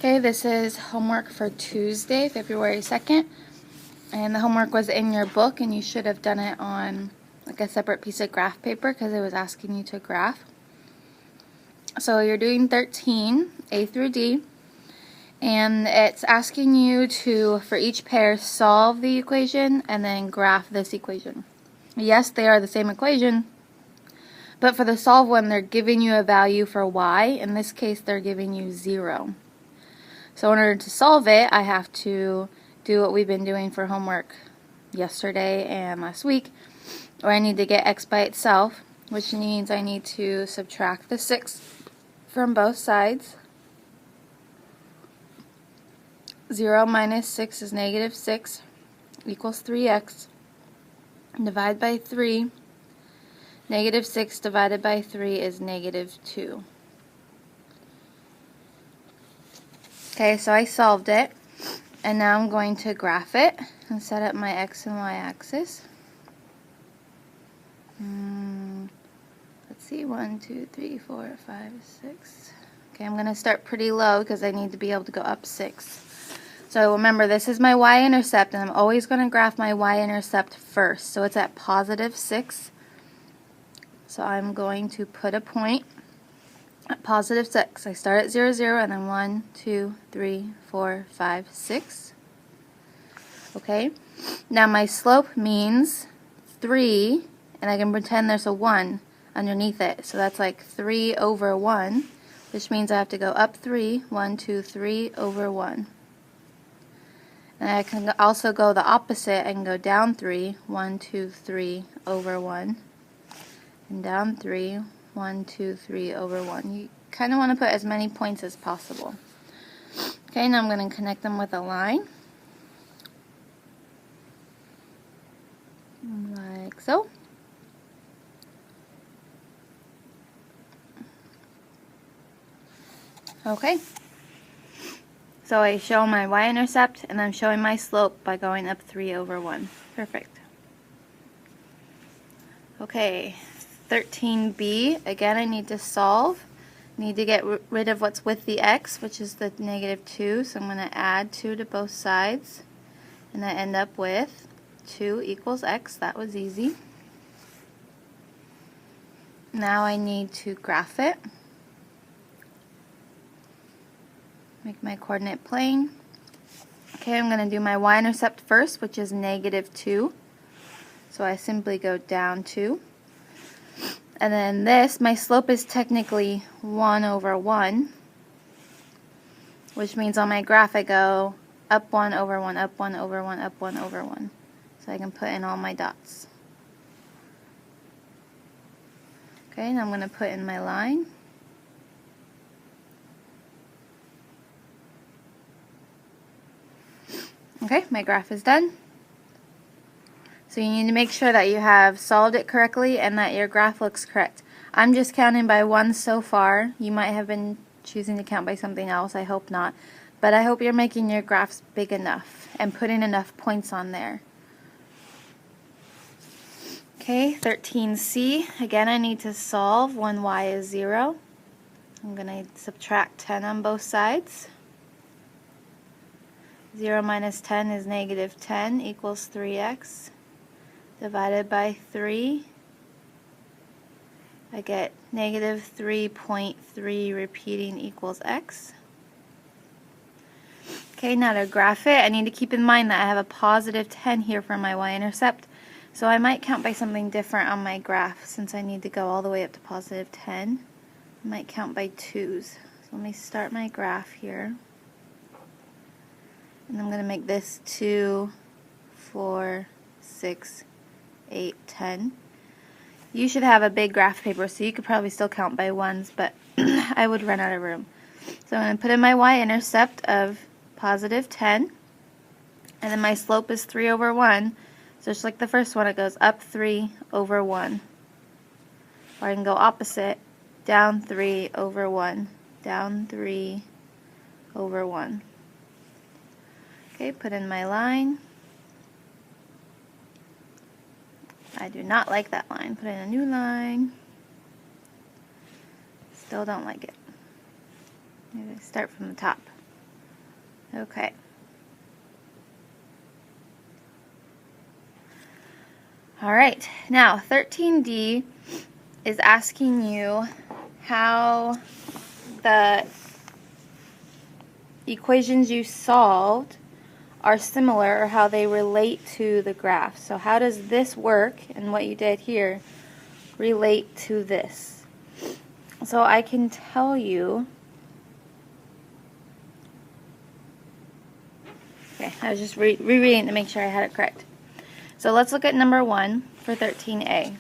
Okay, this is homework for Tuesday, February 2nd, and the homework was in your book, and you should have done it on like a separate piece of graph paper because it was asking you to graph. So you're doing 13, A through D, and it's asking you to, for each pair, solve the equation and then graph this equation. Yes, they are the same equation, but for the solve one, they're giving you a value for y. In this case, they're giving you 0. So in order to solve it, I have to do what we've been doing for homework yesterday and last week, where I need to get x by itself, which means I need to subtract the 6 from both sides. 0 minus 6 is negative 6 equals 3x. Divide by 3. Negative 6 divided by 3 is negative 2. Okay, so I solved it, and now I'm going to graph it and set up my x and y axis. Let's see, 1, 2, 3, 4, 5, 6. Okay, I'm going to start pretty low because I need to be able to go up 6. So remember, this is my y-intercept, and I'm always going to graph my y-intercept first. So it's at positive 6. So I'm going to put a point at positive 6. I start at 0, 0, and then 1, 2, 3, 4, 5, 6. Okay, now my slope means 3, and I can pretend there's a 1 underneath it. So that's like 3 over 1, which means I have to go up 3, 1, 2, 3 over 1. And I can also go the opposite and go down 3, 1, 2, 3 over 1. And down 3, 1, 2, 3 over 1. You kind of want to put as many points as possible. Okay, now I'm going to connect them with a line. Like so. Okay. So I show my y-intercept, and I'm showing my slope by going up 3 over 1. Perfect. Okay. 13b, again I need to solve. I need to get rid of what's with the x, which is the negative 2, so I'm going to add 2 to both sides, and I end up with 2 equals x. That was easy. Now I need to graph it. Make my coordinate plane. Okay, I'm going to do my y-intercept first, which is negative 2. So I simply go down 2. And then this, my slope is technically 1 over 1, which means on my graph I go up 1 over 1, up 1 over 1, up 1 over 1. So I can put in all my dots. Okay, now I'm going to put in my line. Okay, my graph is done. So you need to make sure that you have solved it correctly and that your graph looks correct. I'm just counting by 1 so far. You might have been choosing to count by something else. I hope not. But I hope you're making your graphs big enough and putting enough points on there. Okay, 13c. Again, I need to solve when y is 0. I'm going to subtract 10 on both sides. 0 minus 10 is negative 10 equals 3x. Divided by 3, I get negative 3.3 repeating equals x. Okay, now to graph it, I need to keep in mind that I have a positive 10 here for my y-intercept, so I might count by something different on my graph since I need to go all the way up to positive 10. I might count by 2's. So let me start my graph here. And I'm going to make this 2, 4, 6, 8, 10. You should have a big graph paper, so you could probably still count by 1's, but I would run out of room. So I'm going to put in my y-intercept of positive 10, and then my slope is 3 over 1, so just like the first one, it goes up 3 over 1. Or I can go opposite, down 3 over 1, down 3 over 1. Okay, put in my line. I do not like that line. Put in a new line. Still don't like it. Maybe start from the top. Okay. All right, now 13D is asking you how the equations you solved are similar or how they relate to the graph. So how does this work and what you did here relate to this? So I can tell you, okay, I was just rereading to make sure I had it correct. So let's look at number 1 for 13A.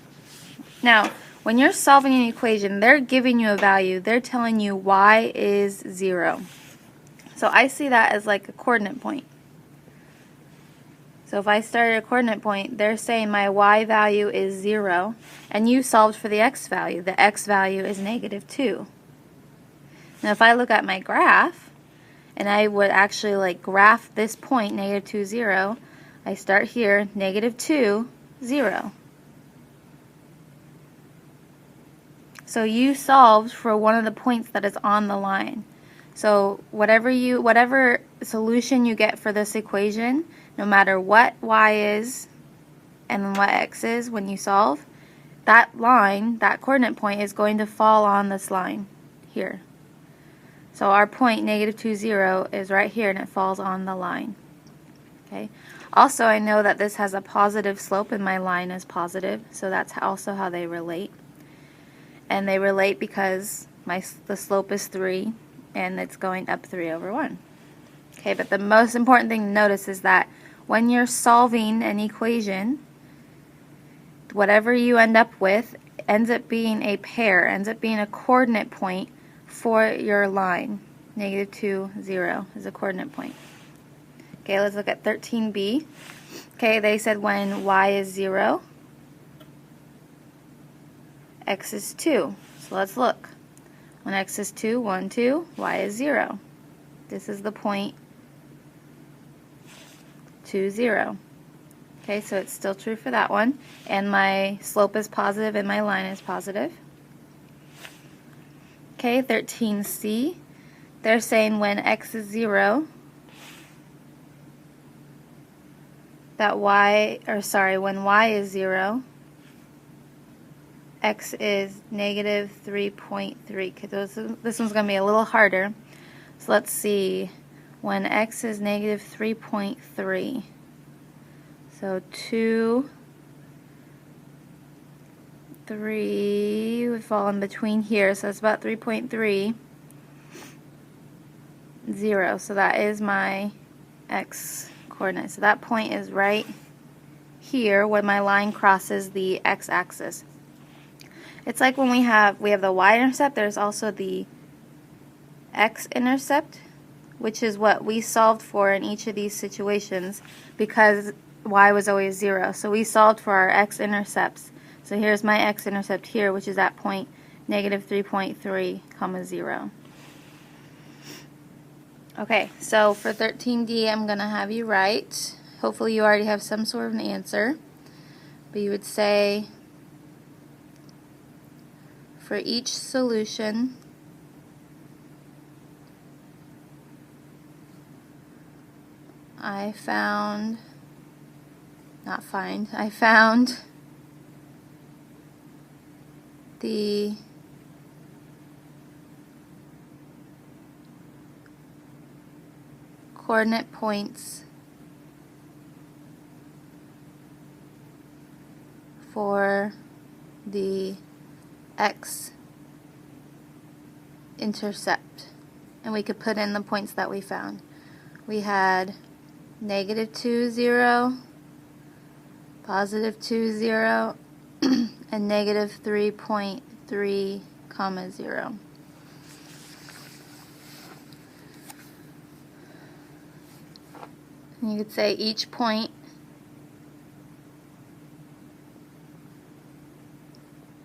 Now, when you're solving an equation, they're giving you a value. They're telling you y is 0. So I see that as like a coordinate point. So if I start at a coordinate point, they're saying my y value is 0, and you solved for the x value. The x value is -2. Now if I look at my graph, and I would actually like graph this point, -2, 0, I start here, -2, 0. So you solved for one of the points that is on the line. So whatever solution you get for this equation, no matter what y is and what x is when you solve, that line, that coordinate point, is going to fall on this line here. So our point, -2, 0, is right here, and it falls on the line. Okay. Also, I know that this has a positive slope, and my line is positive, so that's also how they relate. And they relate because the slope is 3, and it's going up 3/1. Okay, but the most important thing to notice is that when you're solving an equation, whatever you end up with ends up being a pair, ends up being a coordinate point for your line. -2, 0 is a coordinate point. Okay, let's look at 13B. Okay, they said when y is 0, x is 2. So let's look. When x is 2, 1, 2, y is 0. This is the point 2, 0. Okay, so it's still true for that one. And my slope is positive and my line is positive. Okay, 13C. They're saying when x is 0, that when y is 0, x is -3.3. This one's going to be a little harder. So let's see. When x is -3.3, so 2, 3 would fall in between here, so it's about 3.3, 0. So that is my x coordinate. So that point is right here when my line crosses the x-axis. It's like when we have the y-intercept, there's also the x-intercept, which is what we solved for in each of these situations because y was always 0. So we solved for our x-intercepts. So here's my x-intercept here, which is at point -3.3, 0. Okay, so for 13D, I'm going to have you write. Hopefully you already have some sort of an answer. But you would say, for each solution, I found the coordinate points for the x-intercept. And we could put in the points that we found. We had -2, 0, +2, 0, and -3.3, 0. And you could say each point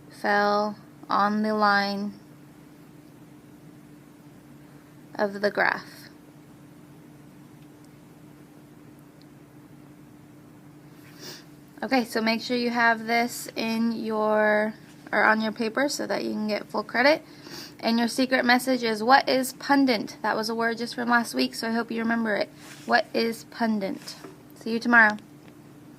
fell on the line of the graph. Okay, so make sure you have this in on your paper so that you can get full credit. And your secret message is, what is pundit? That was a word just from last week, so I hope you remember it. What is pundit? See you tomorrow.